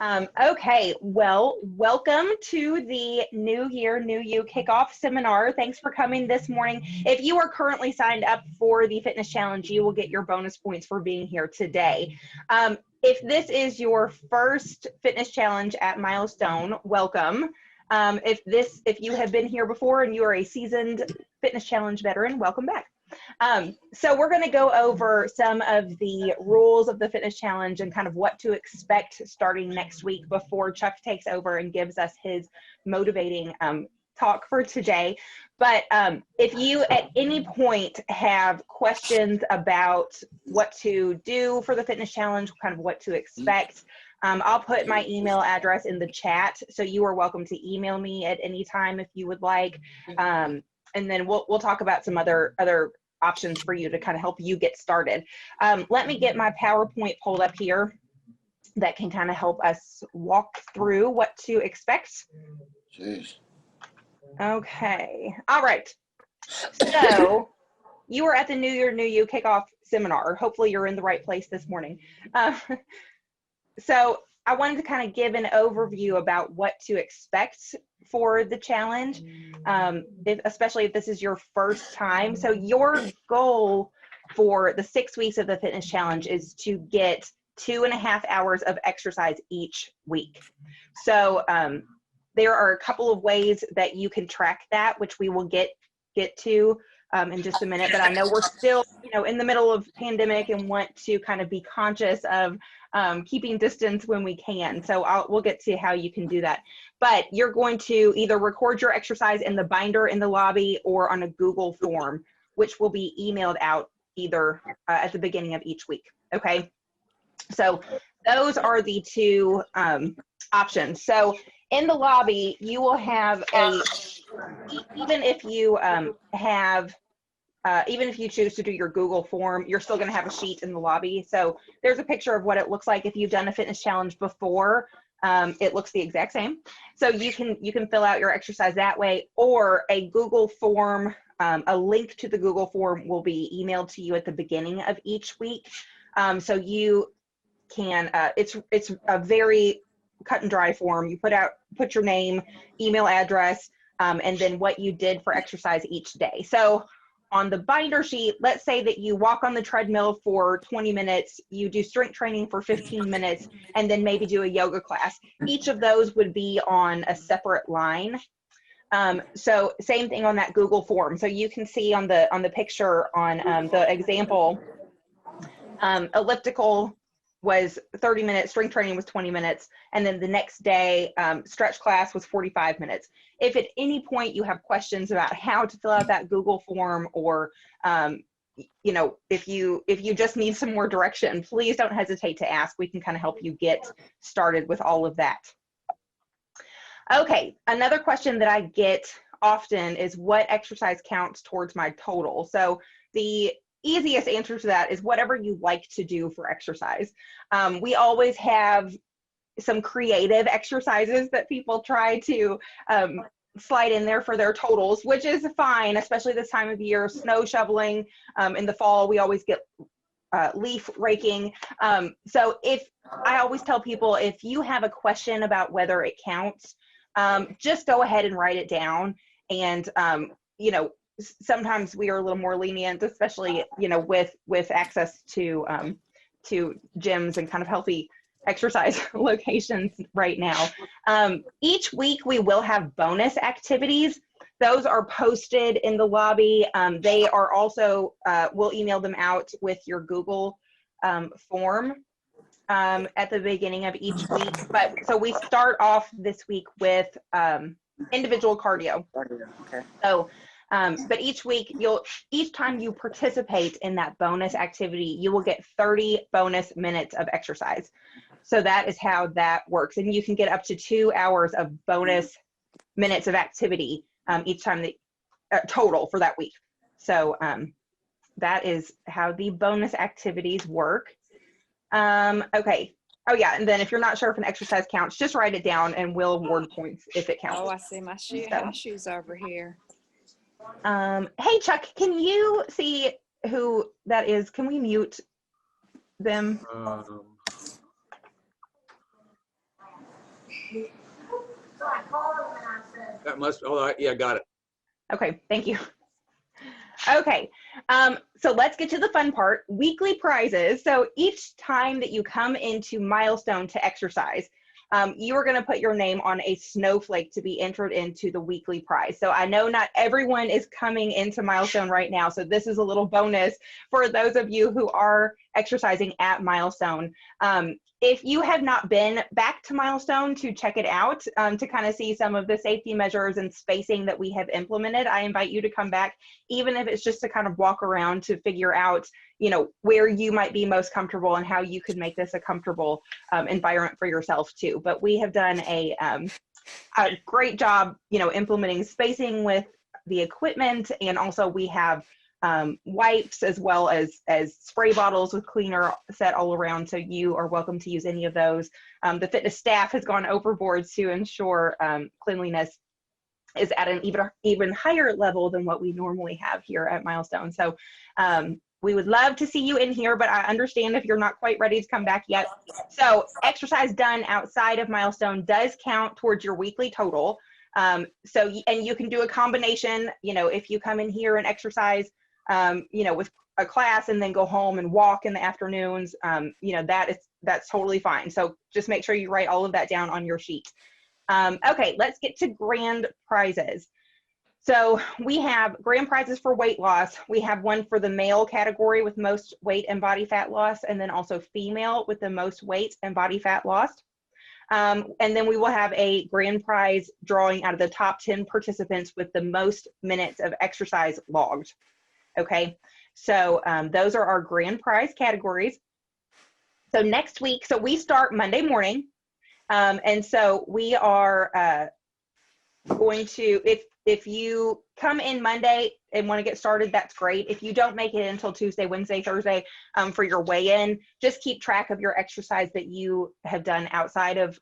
Okay, well, welcome to the New Year, New You Kickoff seminar. Thanks for coming this morning. If you are currently signed up for the fitness challenge, you will get your bonus points for being here today. If this is your first fitness challenge at Milestone, welcome. If you have been here before and you are a seasoned fitness challenge veteran, welcome back. So we're going to go over some of the rules of the fitness challenge and kind of what to expect starting next week before Chuck takes over and gives us his motivating talk for today. But if you at any point have questions about what to do for the fitness challenge, kind of what to expect, I'll put my email address in the chat, so you are welcome to email me at any time if you would like. And then we'll talk about some other options for you to kind of help you get started. Let me get my PowerPoint pulled up here that can kind of help us walk through what to expect. Jeez. Okay. All right. So you were at the New Year, New You Kickoff seminar. Hopefully you're in the right place this morning. So I wanted to kind of give an overview about what to expect for the challenge, especially if this is your first time. So your goal for the 6 weeks of the fitness challenge is to get 2.5 hours of exercise each week. So there are a couple of ways that you can track that, which we will get to in just a minute. But I know we're still, in the middle of pandemic and want to kind of be conscious of keeping distance when we can. So we'll get to how you can do that. But you're going to either record your exercise in the binder in the lobby or on a Google form, which will be emailed out either at the beginning of each week. Okay. So those are the two options. So in the lobby, you will have even if you even if you choose to do your Google form, you're still going to have a sheet in the lobby. So there's a picture of what it looks like if you've done a fitness challenge before. It looks the exact same. So you can fill out your exercise that way, or a Google form, a link to the Google form will be emailed to you at the beginning of each week. So you can, it's a very cut and dry form. You put your name, email address, and then what you did for exercise each day. So on the binder sheet, let's say that you walk on the treadmill for 20 minutes, you do strength training for 15 minutes, and then maybe do a yoga class. Each of those would be on a separate line. So same thing on that Google form. So you can see on the picture on the example, elliptical was 30 minutes, strength training was 20 minutes, and then the next day, stretch class was 45 minutes. If at any point you have questions about how to fill out that Google form, or if you just need some more direction, please don't hesitate to ask. We can kind of help you get started with all of that. Okay, another question that I get often is what exercise counts towards my total. So the easiest answer to that is whatever you like to do for exercise. We always have some creative exercises that people try to slide in there for their totals, which is fine, especially this time of year. Snow shoveling, in the fall, we always get leaf raking. So I always tell people, if you have a question about whether it counts, just go ahead and write it down. And sometimes we are a little more lenient, especially with access to gyms and kind of healthy exercise locations right now. Each week we will have bonus activities. Those are posted in the lobby. They are also, we'll email them out with your Google form at the beginning of each week. But so we start off this week with individual cardio. Okay. So but each week, each time you participate in that bonus activity, you will get 30 bonus minutes of exercise. So that is how that works. And you can get up to 2 hours of bonus minutes of activity each time total for that week. So that is how the bonus activities work. Okay. Oh yeah, and then if you're not sure if an exercise counts, just write it down and we'll award points if it counts. Oh, I see my house shoes over here. Hey Chuck, can you see who that is? Can we mute them? That must, oh, yeah, got it. Okay, thank you. Okay, so let's get to the fun part, weekly prizes. So each time that you come into Milestone to exercise, you are going to put your name on a snowflake to be entered into the weekly prize. So I know not everyone is coming into Milestone right now, so this is a little bonus for those of you who are exercising at Milestone. If you have not been back to Milestone to check it out, to kind of see some of the safety measures and spacing that we have implemented, I invite you to come back, even if it's just to kind of walk around to figure out, you know, where you might be most comfortable and how you could make this a comfortable environment for yourself too. But we have done a great job, you know, implementing spacing with the equipment, and also we have wipes as well as spray bottles with cleaner set all around, so you are welcome to use any of those. The fitness staff has gone overboard to ensure cleanliness is at an even higher level than what we normally have here at Milestone. So we would love to see you in here, but I understand if you're not quite ready to come back yet. So exercise done outside of Milestone does count towards your weekly total. And you can do a combination, you know, if you come in here and exercise, you know, with a class and then go home and walk in the afternoons, you know, that's totally fine. So just make sure you write all of that down on your sheet. Okay, let's get to grand prizes. So we have grand prizes for weight loss. We have one for the male category with most weight and body fat loss, and then also female with the most weight and body fat lost. And then we will have a grand prize drawing out of the top 10 participants with the most minutes of exercise logged. Okay, so those are our grand prize categories. So next week, so we start Monday morning. And so we are going to, if you come in Monday and want to get started, that's great. If you don't make it until Tuesday, Wednesday, Thursday for your weigh-in, just keep track of your exercise that you have done outside of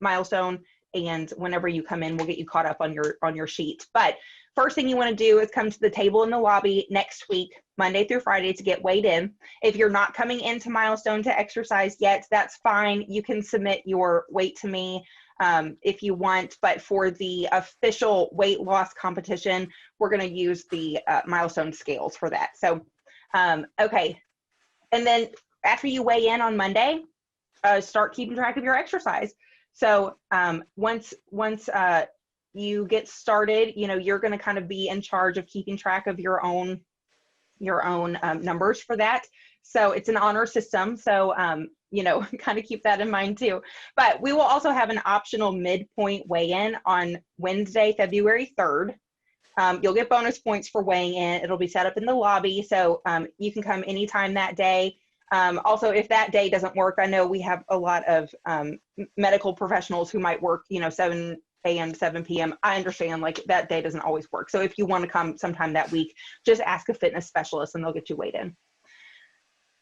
Milestone, and whenever you come in, we'll get you caught up on your sheet. But first thing you want to do is come to the table in the lobby next week, Monday through Friday, to get weighed in. If you're not coming into Milestone to exercise yet, that's fine. You can submit your weight to me if you want, but for the official weight loss competition, we're going to use the Milestone scales for that. So, okay. And then after you weigh in on Monday, start keeping track of your exercise. So once you get started, you know, you're going to kind of be in charge of keeping track of your own numbers for that. So it's an honor system. So, you know, kind of keep that in mind too. But we will also have an optional midpoint weigh-in on Wednesday, February 3rd. You'll get bonus points for weighing in. It'll be set up in the lobby. So you can come anytime that day. Also, if that day doesn't work, I know we have a lot of medical professionals who might work, you know, 7 a.m. to 7 p.m. I understand, like, that day doesn't always work. So if you want to come sometime that week, just ask a fitness specialist and they'll get you weighed in.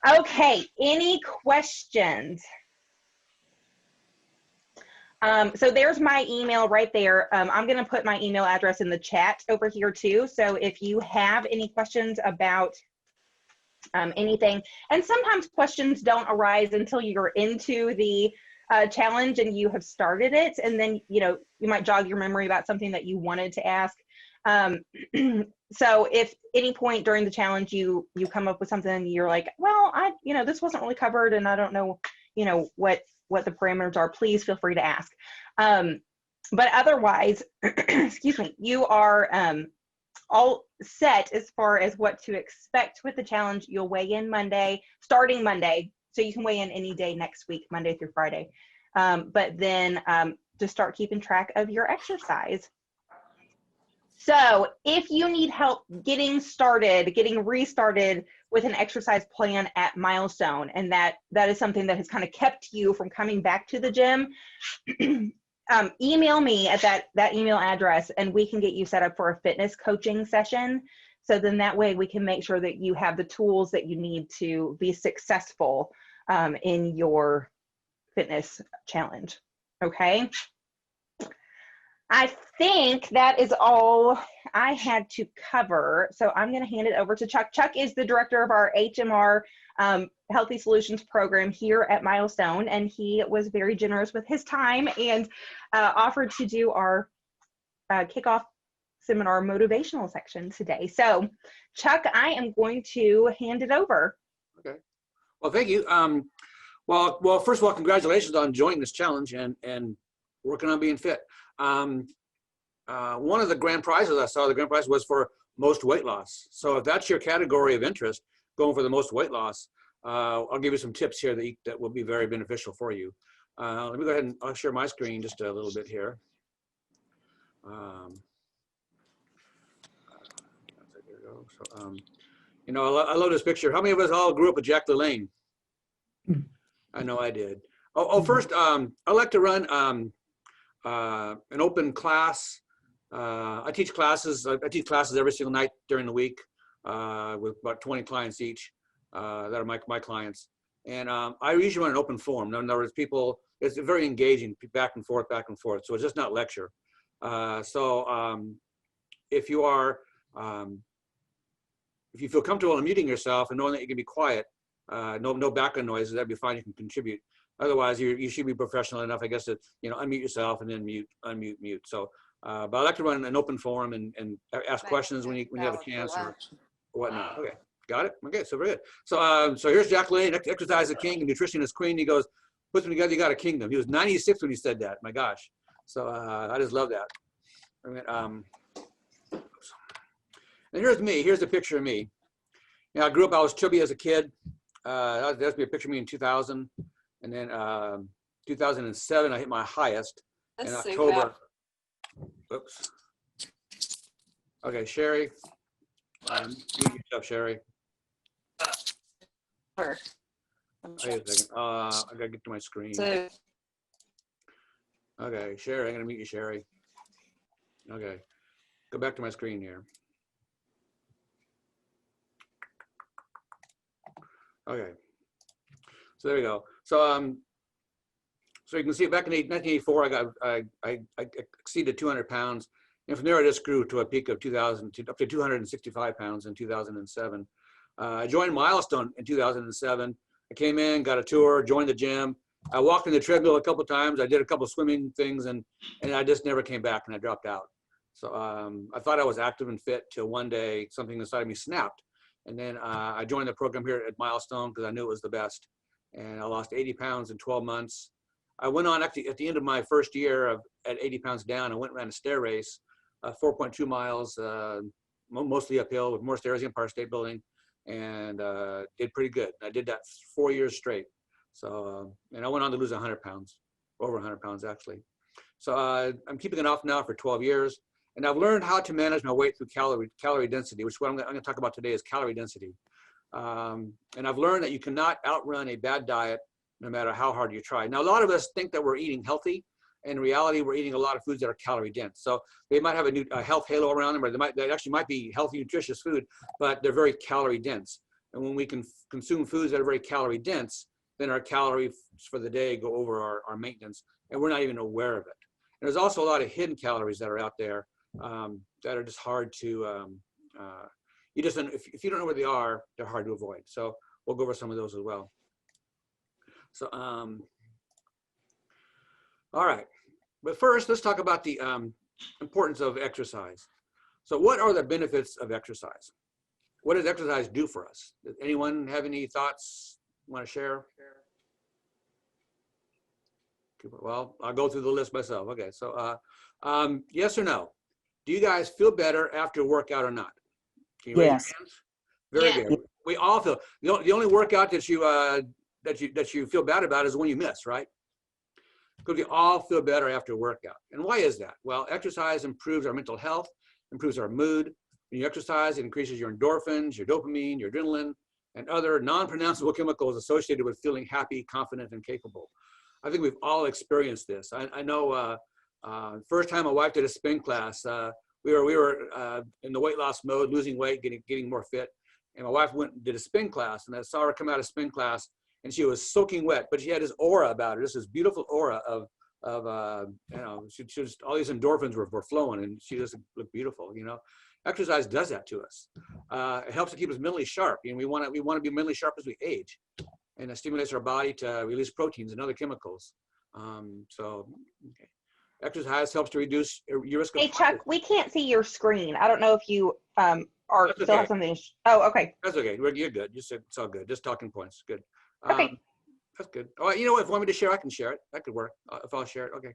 Okay, any questions? So there's my email right there. I'm going to put my email address in the chat over here too. So if you have any questions about anything, and sometimes questions don't arise until you're into the challenge and you have started it, and then, you know, you might jog your memory about something that you wanted to ask. So if any point during the challenge you come up with something and you're like, well, you know, this wasn't really covered and I don't know, you know, what the parameters are, please feel free to ask. But otherwise, excuse me, you are all set as far as what to expect with the challenge. You'll weigh in Monday, starting Monday, so you can weigh in any day next week, Monday through Friday. But then just start keeping track of your exercise. So if you need help getting restarted with an exercise plan at Milestone, and that is something that has kind of kept you from coming back to the gym, email me at that email address and we can get you set up for a fitness coaching session. So then that way we can make sure that you have the tools that you need to be successful in your fitness challenge. Okay. I think that is all I had to cover. So I'm going to hand it over to Chuck. Chuck is the director of our HMR Healthy Solutions program here at Milestone, and he was very generous with his time and offered to do our kickoff seminar motivational section today. So Chuck, I am going to hand it over. Okay. Well, thank you. Well, first of all, congratulations on joining this challenge and working on being fit. One of the grand prizes I saw, the grand prize was for most weight loss. So if that's your category of interest, going for the most weight loss, I'll give you some tips here that will be very beneficial for you. Let me go ahead and I'll share my screen just a little bit here. There we go. So, you know, I love this picture. How many of us all grew up with Jack LaLanne? I know I did. First, I like to run an open class. I teach classes. I teach classes every single night during the week with about 20 clients each that are my clients. And I usually run an open forum. In other words, people, it's very engaging, back and forth. So it's just not lecture. If you are, if you feel comfortable in muting yourself and knowing that you can be quiet, no background noises, that'd be fine. You can contribute. Otherwise, you should be professional enough, I guess, to unmute yourself and then mute. So, but I like to run an open forum and ask questions when you have a chance or whatnot. Okay, got it. Okay, so very good. So here's Jack LaLanne, exercise is king and nutrition is queen. He goes, put them together, you got a kingdom. He was 96 when he said that. My gosh. So I just love that. And here's me. Here's a picture of me. You know, I grew up, I was chubby as a kid. That's me a picture of me in 2000. And then 2007, I hit my highest in October. Oops. Okay, Sherry. Mute yourself, Sherry. Sure. Wait a second. I gotta get to my screen. Okay, Sherry, I'm gonna mute you, Sherry. Okay, go back to my screen here. Okay, so there we go. So you can see back in 1984, I exceeded 200 pounds, and from there I just grew to a peak of up to 265 pounds in 2007. I joined Milestone in 2007. I came in, got a tour, joined the gym. I walked in the treadmill a couple of times. I did a couple of swimming things, and I just never came back, and I dropped out. So I thought I was active and fit till one day something inside of me snapped. And then I joined the program here at Milestone because I knew it was the best. And I lost 80 pounds in 12 months. I went on actually at the end of my first year at 80 pounds down. I went and ran a stair race, 4.2 miles, mostly uphill with more stairs in Empire State Building, and did pretty good. I did that 4 years straight. So, and I went on to lose 100 pounds, over 100 pounds actually. So I'm keeping it off now for 12 years. And I've learned how to manage my weight through calorie density, which what I'm going to talk about today is calorie density. And I've learned that you cannot outrun a bad diet no matter how hard you try. Now, a lot of us think that we're eating healthy. In reality, we're eating a lot of foods that are calorie dense. So they might have a health halo around them, or they actually might be healthy, nutritious food, but they're very calorie dense. And when we can consume foods that are very calorie dense, then our calories for the day go over our maintenance, and we're not even aware of it. And there's also a lot of hidden calories that are out there that are just hard to, if you don't know where they are, they're hard to avoid. So we'll go over some of those as well. So, all right, but first let's talk about the importance of exercise. So what are the benefits of exercise? What does exercise do for us? Does anyone have any thoughts want to share? Well, I'll go through the list myself. Okay, so yes or no? Do you guys feel better after a workout or not? Can you raise your hands? Very good. We all feel. The only workout that you feel bad about is the one you miss, right? Because we all feel better after a workout. And why is that? Well, exercise improves our mental health, improves our mood. When you exercise, it increases your endorphins, your dopamine, your adrenaline, and other non-pronounceable chemicals associated with feeling happy, confident, and capable. I think we've all experienced this. I know first time my wife did a spin class, we were in the weight loss mode, losing weight, getting more fit. And my wife went and did a spin class, and I saw her come out of spin class, and she was soaking wet, but she had this aura about her, this beautiful aura of she just, all these endorphins were flowing, and she just looked beautiful, you know. Exercise does that to us. It helps to keep us mentally sharp. We want to be mentally sharp as we age, and it stimulates our body to release proteins and other chemicals. Okay. Exercise helps to reduce your risk of Hey, Chuck, we can't see your screen. I don't know if you are still have something. Oh, okay. That's okay. You're good. You said it's all good. Just talking points. Good. Okay. That's good. Oh, you know what? If you want me to share, I can share it. That could work. If I'll share it, okay.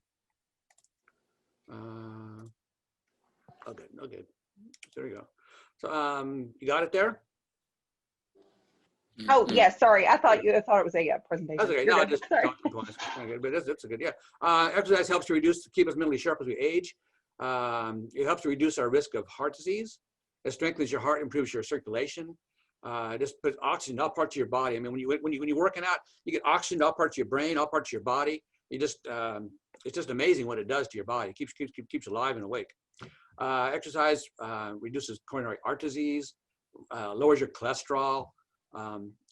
Okay. Okay. There you go. So, you got it there? Oh, yes. Sorry. I thought it was a presentation. That's okay. You're No, good. just Sorry. talking points. Okay, but that's a good. Yeah. Exercise helps to keep us mentally sharp as we age. It helps to reduce our risk of heart disease. It strengthens your heart, improves your circulation. It just puts oxygen to all parts of your body. I mean, when you're working out, you get oxygen to all parts of your brain, all parts of your body. It's just amazing what it does to your body. It keeps you alive and awake. Exercise reduces coronary heart disease, lowers your cholesterol.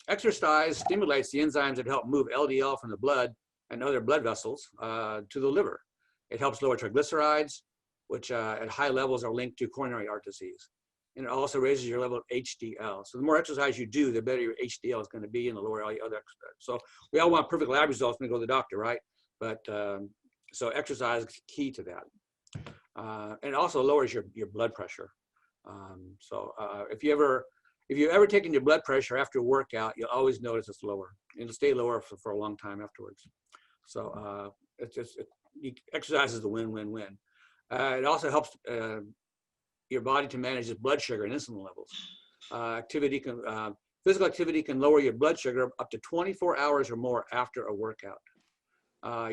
Exercise stimulates the enzymes that help move LDL from the blood and other blood vessels to the liver. It helps lower triglycerides, which at high levels are linked to coronary heart disease. And it also raises your level of HDL. So the more exercise you do, the better your HDL is going to be, and the lower all your other exercise. So we all want perfect lab results when we go to the doctor, right? But so exercise is key to that. And it also lowers your blood pressure. If you ever taken your blood pressure after a workout, you'll always notice it's lower. It'll stay lower for a long time afterwards. So exercise is the win-win-win. It also helps your body to manage its blood sugar and insulin levels. Physical activity can lower your blood sugar up to 24 hours or more after a workout.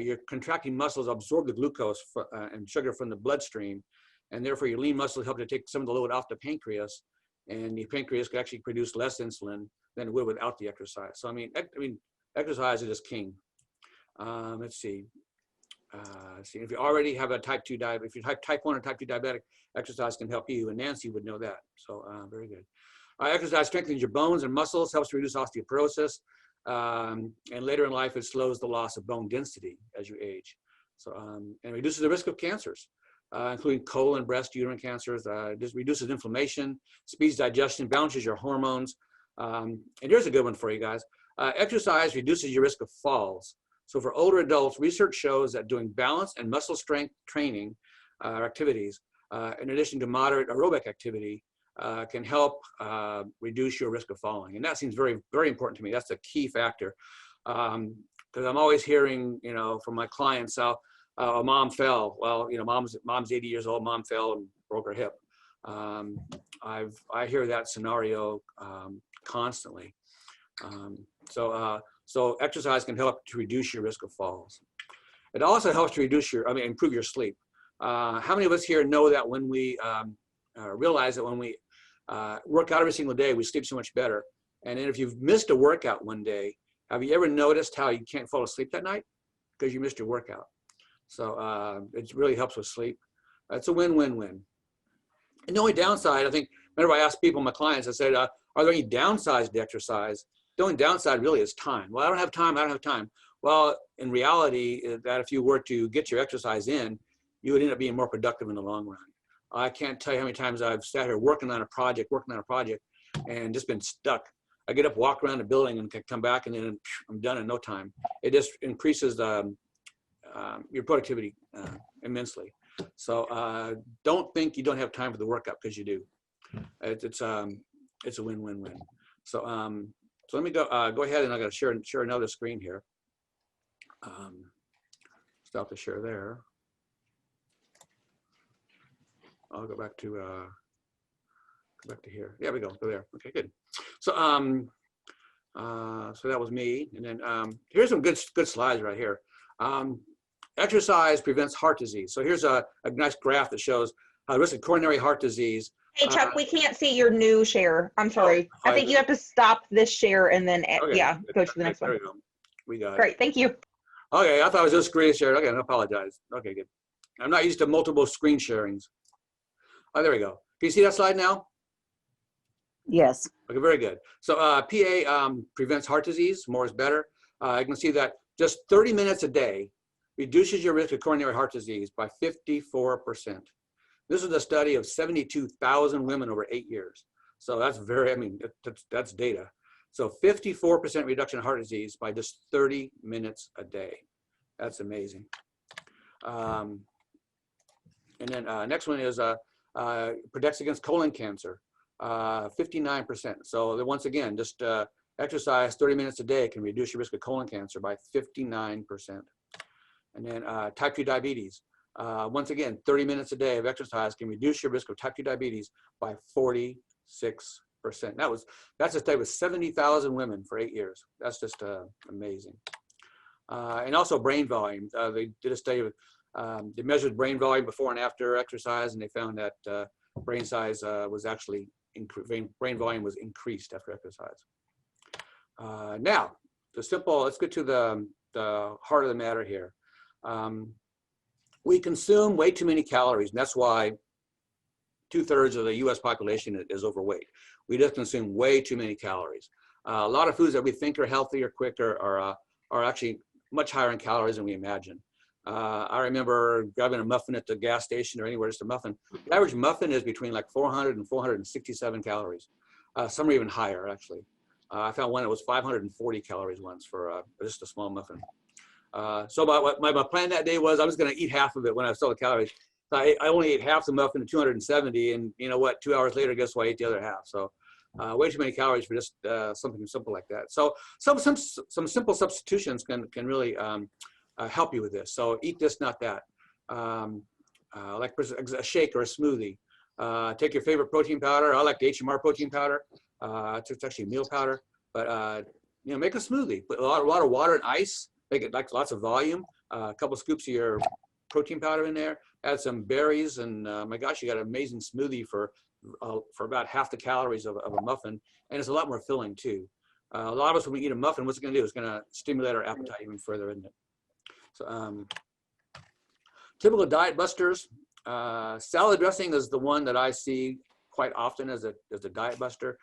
Your contracting muscles absorb the glucose and sugar from the bloodstream, and therefore your lean muscles help to take some of the load off the pancreas, and the pancreas can actually produce less insulin than it would without the exercise. So I mean, exercise is just king. Let's see. If you already have a type 2 diabetes, if you're type 1 or type 2 diabetic, exercise can help you, and Nancy would know that. So very good. Exercise strengthens your bones and muscles, helps to reduce osteoporosis, and later in life, it slows the loss of bone density as you age. So and reduces the risk of cancers, including colon, breast, uterine cancers. Just reduces inflammation, speeds digestion, balances your hormones. And here's a good one for you guys. Exercise reduces your risk of falls. So for older adults, research shows that doing balance and muscle strength training activities, in addition to moderate aerobic activity, can help reduce your risk of falling. And that seems very, very important to me. That's a key factor. Because I'm always hearing, from my clients, a mom fell. Well, mom's 80 years old, mom fell and broke her hip. I hear that scenario constantly. So exercise can help to reduce your risk of falls. It also helps to improve your sleep. How many of us here know that when we realize that when we work out every single day, we sleep so much better? And then if you've missed a workout one day, have you ever noticed how you can't fall asleep that night? Because you missed your workout. So it really helps with sleep. It's a win-win-win. And the only downside, I think, whenever I ask people, my clients, I said, are there any downsides to exercise? The only downside really is time. Well, I don't have time. Well, in reality, that if you were to get your exercise in, you would end up being more productive in the long run. I can't tell you how many times I've sat here working on a project, and just been stuck. I get up, walk around the building, and come back, and then I'm done in no time. It just increases your productivity immensely. So don't think you don't have time for the workout, because you do. It's a win-win-win. So let me go ahead, and I got to share another screen here. Stop the share there. I'll go back to here. There we go. Go there. Okay, good. So so that was me, and then here's some good slides right here. Exercise prevents heart disease. So here's a nice graph that shows how the risk of coronary heart disease. Hey, Chuck, we can't see your new share. I'm sorry. I think you have to stop this share and then, okay. Go to the next one. There we go. We got it. Great. Thank you. Okay, I thought it was just screen share. Okay, I apologize. Okay, good. I'm not used to multiple screen sharings. Oh, there we go. Can you see that slide now? Yes. Okay, very good. So PA prevents heart disease. More is better. You can see that just 30 minutes a day reduces your risk of coronary heart disease by 54%. This is a study of 72,000 women over 8 years. So that's very, I mean, that's data. So 54% reduction in heart disease by just 30 minutes a day. That's amazing. And then next one is protects against colon cancer, 59%. So once again, just exercise 30 minutes a day can reduce your risk of colon cancer by 59%. And then type 2 diabetes. Once again, 30 minutes a day of exercise can reduce your risk of type 2 diabetes by 46%. That's a study with 70,000 women for 8 years. That's just amazing. And also brain volume. They did a study with, they measured brain volume before and after exercise, and they found that brain size was actually, brain volume was increased after exercise. Now, let's get to the heart of the matter here. We consume way too many calories, and that's why 2/3 of the US population is overweight. We just consume way too many calories. A lot of foods that we think are healthy or quick are actually much higher in calories than we imagine. I remember grabbing a muffin at the gas station or anywhere, just a muffin. The average muffin is between like 400 and 467 calories. Some are even higher, actually. I found one that was 540 calories once for just a small muffin. So my plan that day was I was going to eat half of it when I saw the calories. I only ate half the muffin at 270, and you know what? 2 hours later, guess what? I ate the other half. So way too many calories for just something simple like that. So some simple substitutions can really help you with this. So eat this, not that. Like a shake or a smoothie. Take your favorite protein powder. I like the HMR protein powder. It's actually meal powder, but you know, make a smoothie. Put a lot of water and ice. Make it like lots of volume. A couple scoops of your protein powder in there. Add some berries, and my gosh, you got an amazing smoothie for about half the calories of a muffin, and it's a lot more filling too. A lot of us, when we eat a muffin, what's it going to do? It's going to stimulate our appetite even further, isn't it? So, typical diet busters. Salad dressing is the one that I see quite often as a diet buster.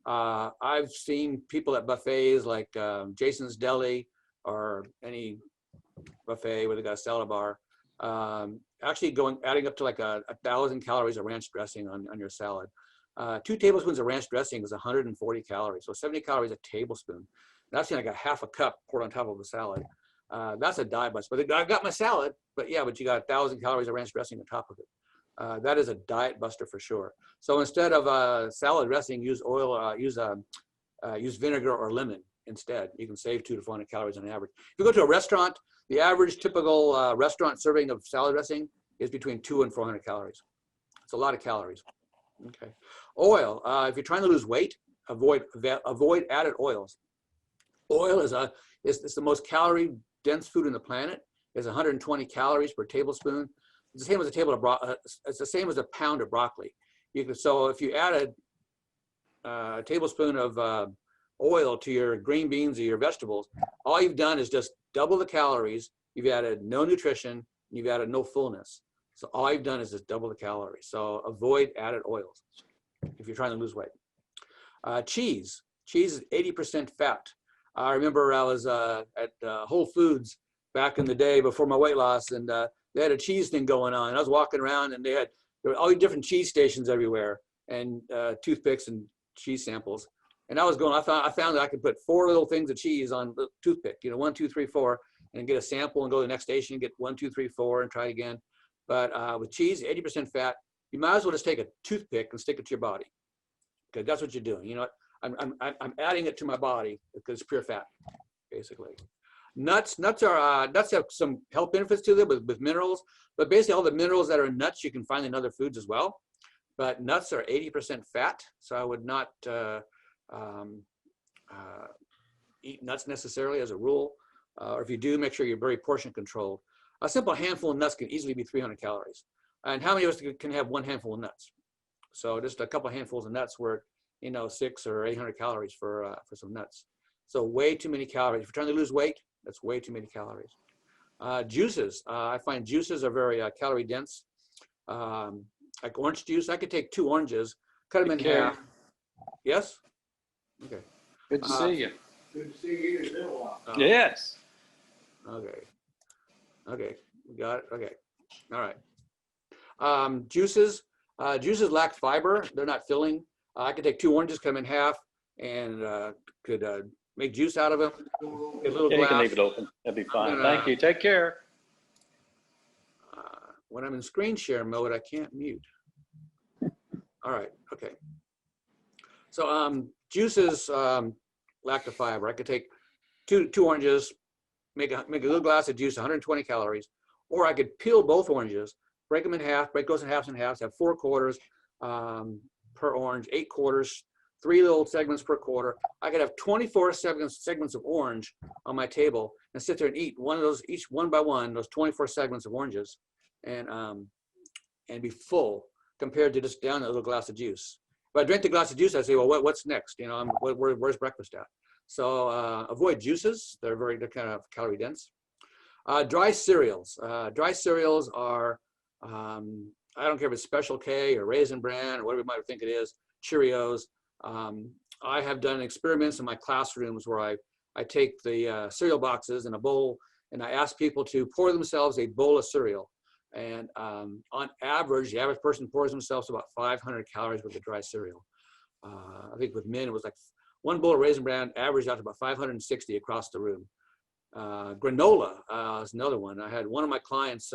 I've seen people at buffets like Jason's Deli or any buffet where they got a salad bar, actually adding up to like 1,000 calories of ranch dressing on your salad. 2 tablespoons of ranch dressing is 140 calories, so 70 calories a tablespoon. That's like a half a cup poured on top of a salad. That's a diet buster. But I got my salad, but yeah, but you got 1,000 calories of ranch dressing on top of it. That is a diet buster for sure. So instead of salad dressing, use oil, use vinegar or lemon instead. You can save 200 to 400 calories on average. If you go to a restaurant, the average typical restaurant serving of salad dressing is between 200 and 400 calories. It's a lot of calories. Okay. Oil. If you're trying to lose weight, avoid added oils. Oil is the most calorie dense food on the planet. It's 120 calories per tablespoon. It's the same as it's the same as a pound of broccoli. So if you added a tablespoon of oil to your green beans or your vegetables, all you've done is just double the calories. You've added no nutrition. You've added no fullness. So all you've done is just double the calories. So avoid added oils if you're trying to lose weight. Cheese. Cheese is 80% fat. I remember I was at Whole Foods back in the day before my weight loss, and they had a cheese thing going on. I was walking around, and there were all these different cheese stations everywhere, and toothpicks and cheese samples. And I was going. I found that I could put 4 little things of cheese on the toothpick. 1, 2, 3, 4, and get a sample and go to the next station and get 1, 2, 3, 4 and try it again. But with cheese, 80% fat, you might as well just take a toothpick and stick it to your body. Okay, that's what you're doing. You know what? I'm adding it to my body because it's pure fat, basically. Nuts have some health benefits to them with minerals, but basically all the minerals that are in nuts you can find in other foods as well. But nuts are 80% fat, so I would not eat nuts necessarily as a rule. Or if you do, make sure you're very portion controlled. A simple handful of nuts can easily be 300 calories. And how many of us can have 1 handful of nuts? So just a couple handfuls of nuts were 600 or 800 calories for some nuts. So way too many calories. If you're trying to lose weight, that's way too many calories. Juices. I find juices are very calorie dense. Like orange juice, I could take 2 oranges, cut them in half. Yes? Okay. Good to see you. Good to see you. It's been a while. Yes. Okay. Okay. We got it. Okay. All right. Juices lack fiber. They're not filling. I could take 2 oranges, cut them in half, and could make juice out of them. A little Yeah, you can glass. leave it open. That'd be fine. gonna- Thank you. Take care. When I'm in screen share mode, I can't mute. All right, okay. So juices lack the fiber. I could take two oranges, make a little glass of juice, 120 calories, or I could peel both oranges, break them in half, break those in halves, have 4 quarters per orange, 8 quarters, 3 little segments per quarter. I could have 24 segments of orange on my table and sit there and eat one of those, each one by one, those 24 segments of oranges, and be full compared to just down a little glass of juice. If I drink the glass of juice, I say, well, what's next? You know, where's breakfast at? So avoid juices. They're kind of calorie dense. Dry cereals. Dry cereals are, I don't care if it's Special K or Raisin Bran or whatever you might think it is, Cheerios. I have done experiments in my classrooms where I take the cereal boxes in a bowl and I ask people to pour themselves a bowl of cereal. And on average, the average person pours themselves about 500 calories worth of dry cereal. I think with men, it was like 1 bowl of Raisin Bran averaged out to about 560 across the room. Granola is another one. I had one of my clients,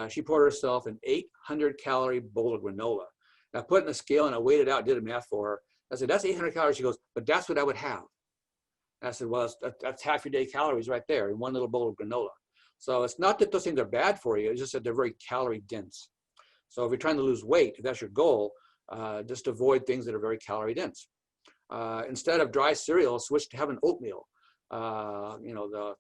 she poured herself an 800 calorie bowl of granola. And I put it in a scale and I weighed it out, did a math for her. I said, that's 800 calories. She goes, but that's what I would have. And I said, well, that's half your day calories right there in 1 little bowl of granola. So it's not that those things are bad for you, it's just that they're very calorie dense. So if you're trying to lose weight, if that's your goal, just avoid things that are very calorie dense. Instead of dry cereal, switch to having oatmeal, you know, the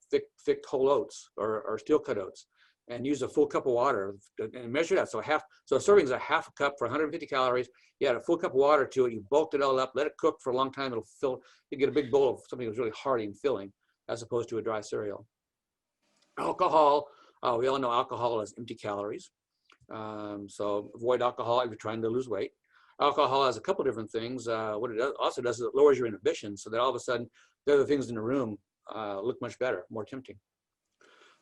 thick whole oats or steel cut oats, and use a full cup of water and measure that. So a serving is a half a cup for 150 calories. You add a full cup of water to it, you bulked it all up, let it cook for a long time, it'll fill, you get a big bowl of something that's really hearty and filling as opposed to a dry cereal. Alcohol, we all know alcohol has empty calories. So avoid alcohol if you're trying to lose weight. Alcohol has a couple different things. What it also does is it lowers your inhibition so that all of a sudden the other things in the room look much better, more tempting.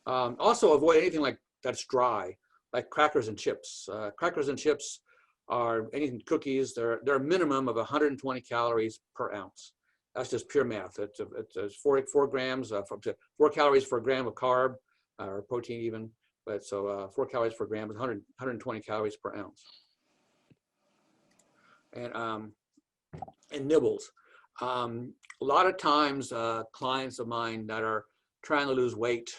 Also avoid anything that's dry, like crackers and chips. Crackers and chips are anything, cookies, they're a minimum of 120 calories per ounce. That's just pure math. It's 4 grams, up to 4 calories for a gram of carb or protein even. But so 4 calories per gram is 120 calories per ounce. And nibbles. A lot of times clients of mine that are trying to lose weight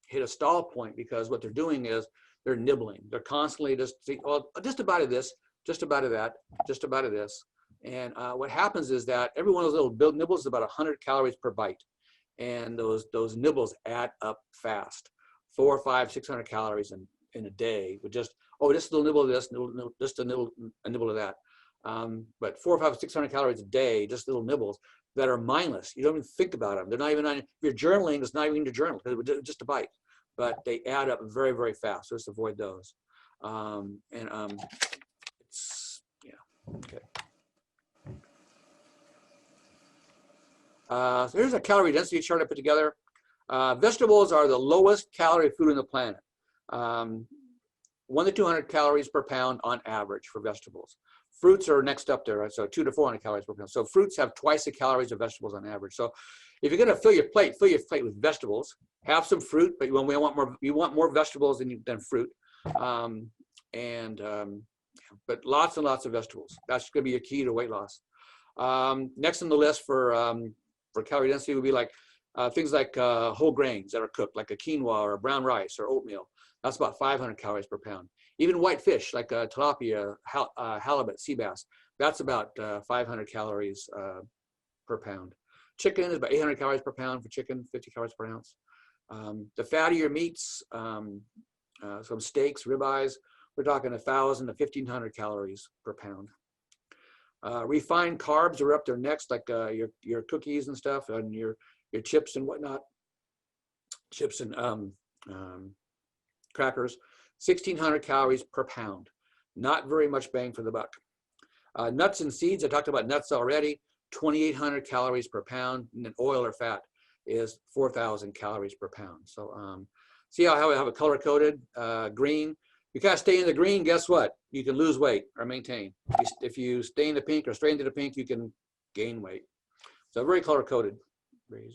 hit a stall point because what they're doing is they're nibbling. They're constantly just about of this, just about of that, just about of this. And what happens is that every one of those little nibbles is about 100 calories per bite. And those nibbles add up fast. 400, 500, 600 calories in a day with just a little nibble of this, just a nibble of that. But 400, 500, 600 calories a day, just little nibbles that are mindless. You don't even think about them. They're not even on, if you're journaling, it's not even your journal, it's just a bite. But they add up very, very fast. So just avoid those. It's, yeah, okay. So here's a calorie density chart I put together. Vegetables are the lowest calorie food on the planet. 1 to 200 calories per pound on average for vegetables. Fruits are next up there, right? So 200 to 400 calories per pound. So fruits have twice the calories of vegetables on average. So if you're going to fill your plate with vegetables. Have some fruit, but you want more vegetables than fruit. But lots and lots of vegetables. That's going to be your key to weight loss. Next on the list for calorie density would be like things like whole grains that are cooked, like a quinoa or a brown rice or oatmeal. That's about 500 calories per pound. Even white fish like tilapia, halibut, sea bass, that's about 500 calories per pound. Chicken is about 800 calories per pound for chicken, 50 calories per ounce. The fattier meats, some steaks, ribeyes, we're talking 1,000 to 1,500 calories per pound. Refined carbs are up there next, like your cookies and stuff, and your chips and whatnot, chips and crackers, 1,600 calories per pound. Not very much bang for the buck. Nuts and seeds, I talked about nuts already, 2,800 calories per pound, and then oil or fat is 4,000 calories per pound. So see how I have it color coded? Green You kind of stay in the green, guess what? You can lose weight or maintain. If you stay in the pink or stray into the pink, you can gain weight. So very color coded,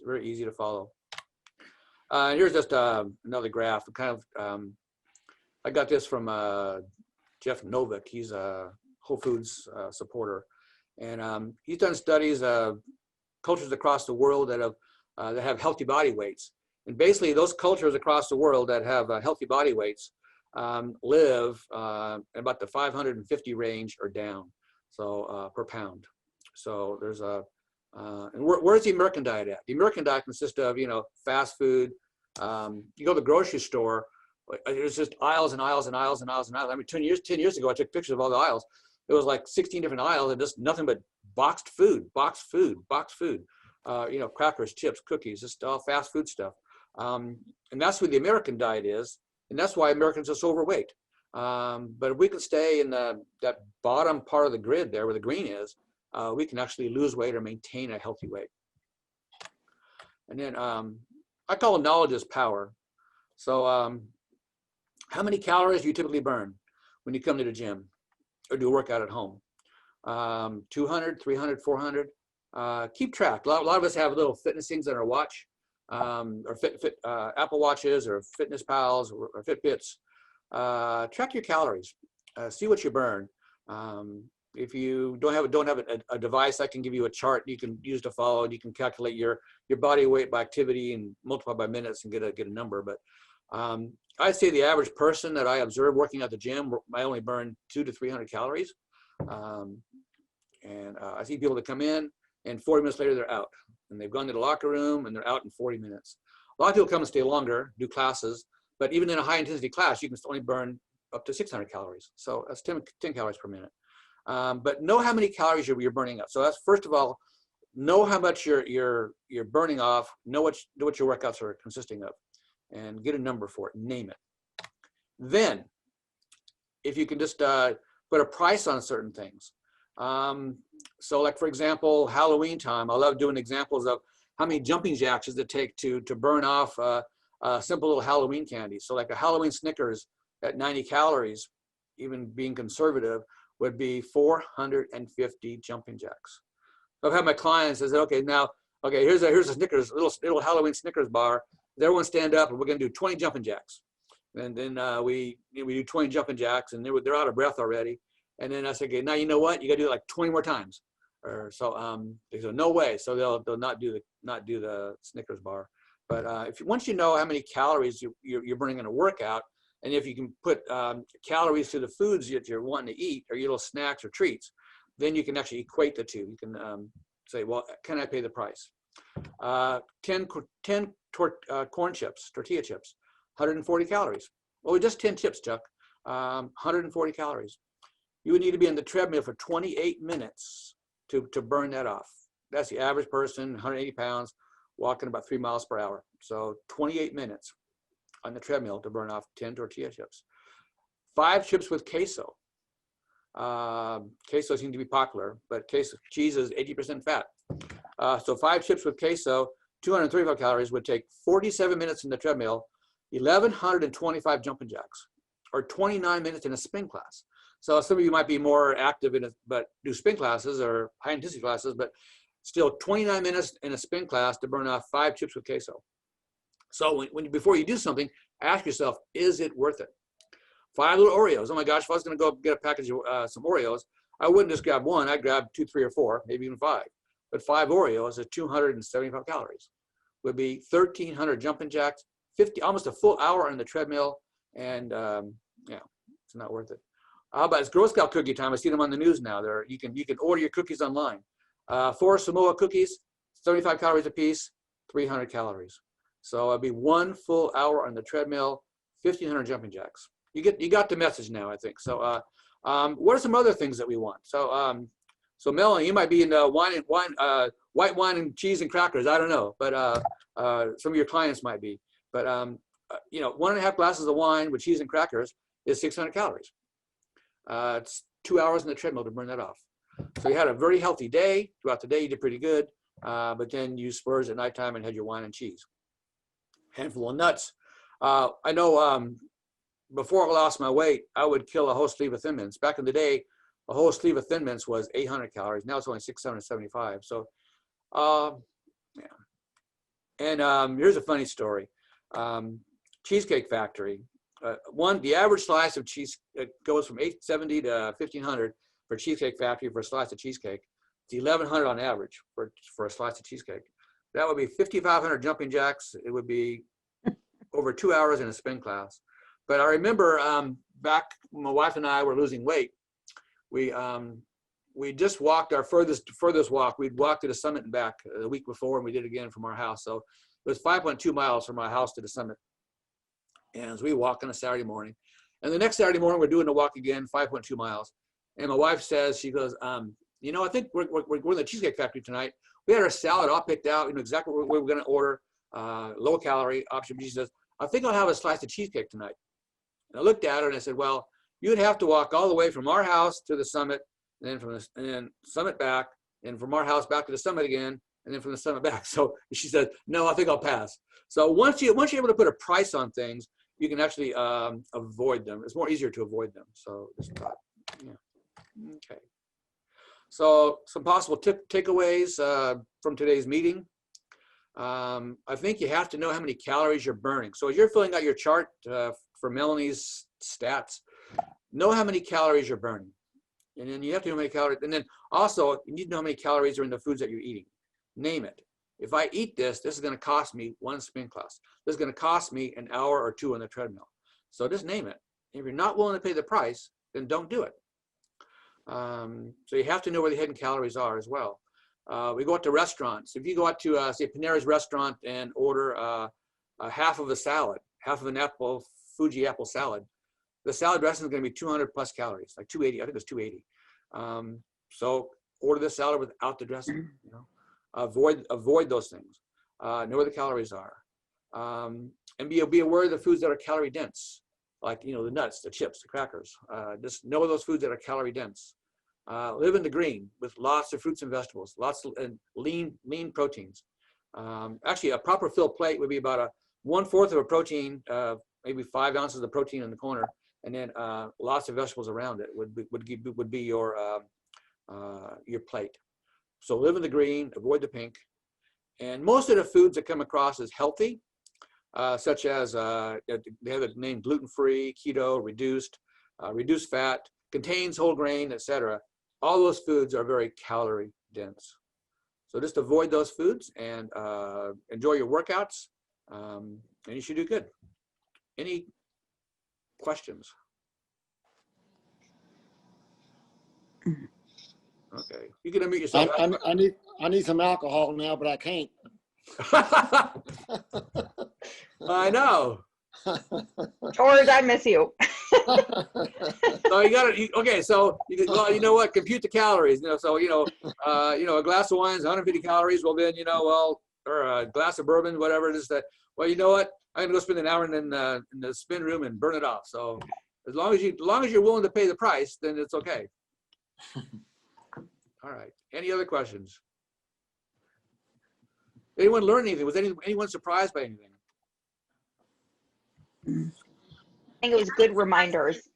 very easy to follow. Here's just another graph. Kind of, I got this from Jeff Novick. He's a Whole Foods supporter, and he's done studies of cultures across the world that have healthy body weights. And basically, those cultures across the world that have healthy body weights live in about the 550 range or down, so per pound. So there's a and where's the American diet at? The American diet consists of, you know, fast food. You go to the grocery store, there's just aisles and aisles and aisles and aisles and aisles. I mean, 10 years ago, I took pictures of all the aisles. It was like 16 different aisles and just nothing but boxed food. You know, crackers, chips, cookies, just all fast food stuff. And that's what the American diet is. And that's why Americans are so overweight. But if we can stay in that bottom part of the grid there where the green is, we can actually lose weight or maintain a healthy weight. And then I call it knowledge is power. So how many calories do you typically burn when you come to the gym or do a workout at home? 200, 300, 400? Keep track. A lot of us have little fitness things on our watch, or Apple Watches or Fitness Pals or Fitbits. Track your calories. See what you burn. If you don't have a device, I can give you a chart you can use to follow. And you can calculate your body weight by activity and multiply by minutes and get a number. But I'd say the average person that I observe working at the gym, I only burn 200 to 300 calories. And I see people that come in and 40 minutes later they're out, and they've gone to the locker room and they're out in 40 minutes. A lot of people come and stay longer, do classes, but even in a high intensity class, you can only burn up to 600 calories. So that's 10 calories per minute. But know how many calories you're burning up. So that's, first of all, know how much you're burning off, know what your workouts are consisting of, and get a number for it, name it. Then, if you can just put a price on certain things. So like, for example, Halloween time, I love doing examples of how many jumping jacks does it take to burn off simple little Halloween candy. So like a Halloween Snickers at 90 calories, even being conservative, would be 450 jumping jacks. So I've had my clients say, okay, here's a Snickers, little Halloween Snickers bar. Everyone stand up and we're gonna do 20 jumping jacks. And then we do 20 jumping jacks and they're out of breath already. And then I said, okay, now you know what? You gotta do it like 20 more times. Or so they said, no way. So they'll not do the Snickers bar. But once you know how many calories you're burning in a workout, and if you can put calories to the foods that you're wanting to eat, or your little snacks or treats, then you can actually equate the two. You can say, well, can I pay the price? 10 corn chips, tortilla chips, 140 calories. Well, just 10 chips, Chuck, 140 calories. You would need to be on the treadmill for 28 minutes to burn that off. That's the average person, 180 pounds, walking about 3 miles per hour. So 28 minutes on the treadmill to burn off 10 tortilla chips. 5 chips with queso. Queso seems to be popular, but cheese is 80% fat. So 5 chips with queso, 235 calories, would take 47 minutes in the treadmill, 1,125 jumping jacks, or 29 minutes in a spin class. So some of you might be more active but do spin classes or high intensity classes, but still 29 minutes in a spin class to burn off 5 chips with queso. So before you do something, ask yourself, is it worth it? 5 little Oreos. Oh my gosh, if I was going to go get a package of some Oreos, I wouldn't just grab one. I'd grab 2, 3, or 4, maybe even 5. But 5 Oreos at 275 calories would be 1,300 jumping jacks, almost a full hour on the treadmill, and yeah, it's not worth it. How about it's Girl Scout cookie time? I see them on the news now. You can order your cookies online. 4 Samoa cookies, 75 calories a piece, 300 calories. So it'd be 1 full hour on the treadmill, 1,500 jumping jacks. You got the message now, I think. So what are some other things that we want? So so Melanie, you might be in white wine and cheese and crackers. I don't know, but some of your clients might be. But 1.5 glasses of wine with cheese and crackers is 600 calories. It's 2 hours in the treadmill to burn that off. So you had a very healthy day. Throughout the day, you did pretty good. But then you splurged at nighttime and had your wine and cheese. Handful of nuts. I know before I lost my weight, I would kill a whole sleeve of Thin Mints. Back in the day, a whole sleeve of Thin Mints was 800 calories. Now it's only 675. So, yeah. And here's a funny story. Cheesecake Factory. The average slice of cheese goes from 870 to 1500 for Cheesecake Factory for a slice of cheesecake. It's 1100 on average for a slice of cheesecake. That would be 5,500 jumping jacks. It would be over 2 hours in a spin class. But I remember back when my wife and I were losing weight, we just walked our furthest walk. We'd walked to the summit and back the week before, and we did it again from our house. So it was 5.2 miles from our house to the summit. And as we walk on a Saturday morning, and the next Saturday morning, we're doing the walk again, 5.2 miles. And my wife says, she goes, you know, I think we're in the Cheesecake Factory tonight. We had our salad all picked out, you know, exactly what we were going to order, low calorie option. She says, I think I'll have a slice of cheesecake tonight. And I looked at her and I said, well, you'd have to walk all the way from our house to the summit, and then summit back, and from our house back to the summit again, and then from the summit back. So she said, no, I think I'll pass. So once you're able to put a price on things, you can actually avoid them. It's more easier to avoid them. So just thought, yeah. Okay. So some possible takeaways from today's meeting. I think you have to know how many calories you're burning. So as you're filling out your chart for Melanie's stats, know how many calories you're burning. And then you have to know how many calories. And then also, you need to know how many calories are in the foods that you're eating. Name it. If I eat this is going to cost me one spin class. This is going to cost me an hour or two on the treadmill. So just name it. If you're not willing to pay the price, then don't do it. So you have to know where the hidden calories are as well. We go out to restaurants. If you go out to, say, Panera's restaurant and order a half of a salad, half of an Fuji apple salad, the salad dressing is going to be 200 plus calories, like 280. I think it's 280. So order the salad without the dressing. You know, avoid those things. Know where the calories are, and be aware of the foods that are calorie dense, like, you know, the nuts, the chips, the crackers. Just know those foods that are calorie dense. Live in the green with lots of fruits and vegetables, lots of lean proteins. Actually, a proper filled plate would be about 1/4 of a protein, maybe 5 ounces of protein in the corner, and then lots of vegetables around it would be your plate. So live in the green, avoid the pink. And most of the foods that come across as healthy, such as they have the name gluten-free, keto, reduced fat, contains whole grain, etc. All those foods are very calorie dense. So just avoid those foods and enjoy your workouts, and you should do good. Any questions? Okay, you can unmute yourself. I need some alcohol now, but I can't. I know. George, I miss you. So you got to, okay, so you know what, compute the calories, you know, so you know, a glass of wine is 150 calories. Well then, you know, well, or a glass of bourbon, whatever it is, that, well, you know what, I'm gonna go spend an hour in the spin room and burn it off. So as long as you're willing to pay the price, then it's okay. All right, any other questions? Anyone learn anything? Was anyone surprised by anything? I think it was good reminders.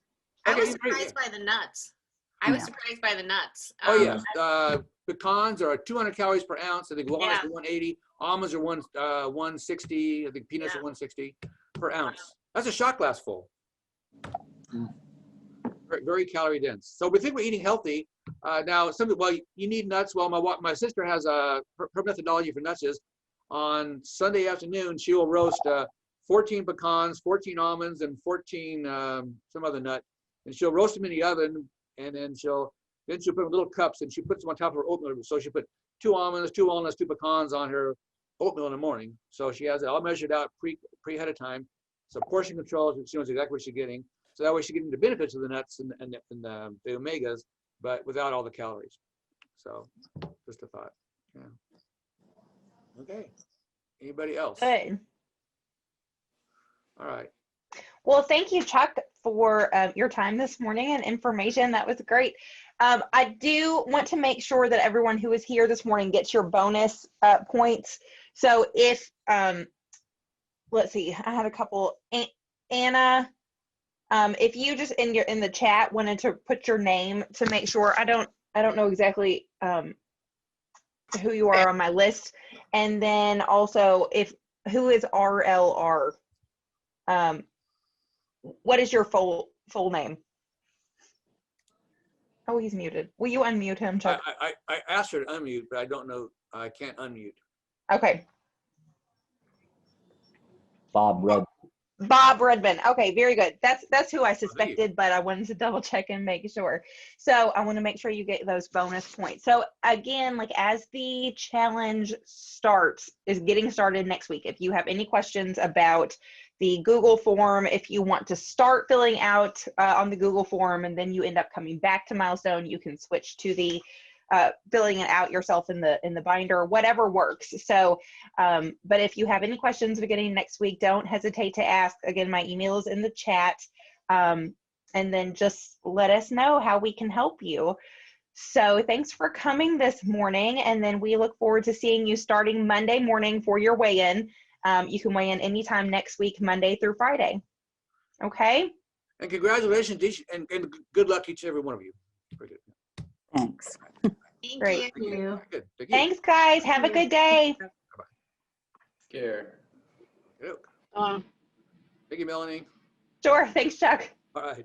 I was Okay, surprised by the nuts. I was surprised by the nuts. Oh yeah, pecans are 200 calories per ounce. I think walnuts are 180. Almonds are 160. I think peanuts are 160 per ounce. That's a shot glass full. Very, very calorie dense. So we think we're eating healthy. Now, you need nuts. Well, my sister has her methodology for nuts is on Sunday afternoon she will roast 14 pecans, 14 almonds, and 14 some other nut, and she'll roast them in the oven, and then she'll put them in little cups, and she puts them on top of her oatmeal. So she put 2 almonds, 2 walnuts, 2 pecans on her oatmeal in the morning. So she has it all measured out pre ahead of time. So portion control, she knows exactly what she's getting. So that way she's getting the benefits of the nuts and the omegas, but without all the calories. So just a thought. Yeah. Okay. Anybody else? Good. All right. Well, thank you, Chuck, for your time this morning and information. That was great. I do want to make sure that everyone who is here this morning gets your bonus points. So if, let's see, I had a couple. Anna If you just in the chat wanted to put your name to make sure, I don't know exactly who you are on my list, and then also who is RLR? What is your full name? Oh, he's muted. Will you unmute him, Chuck? I asked her to unmute, but I don't know. I can't unmute. Okay. Bob Red. Bob Redman. Okay, very good. That's who I suspected, but I wanted to double check and make sure. So I want to make sure you get those bonus points. So again, like as the challenge is getting started next week, if you have any questions about the Google form, if you want to start filling out on the Google form and then you end up coming back to Milestone, you can switch to the filling it out yourself in the binder, whatever works. So, but if you have any questions beginning next week, don't hesitate to ask. Again, my email is in the chat. And then just let us know how we can help you. So thanks for coming this morning. And then we look forward to seeing you starting Monday morning for your weigh-in. You can weigh in anytime next week, Monday through Friday. Okay? And congratulations, and good luck each and every one of you. Very good. Thanks. Thank Great. you. Very good. Thank you. Thanks, guys. Have a good day. Care. Thank you, Melanie. Sure. Thanks, Chuck. All right.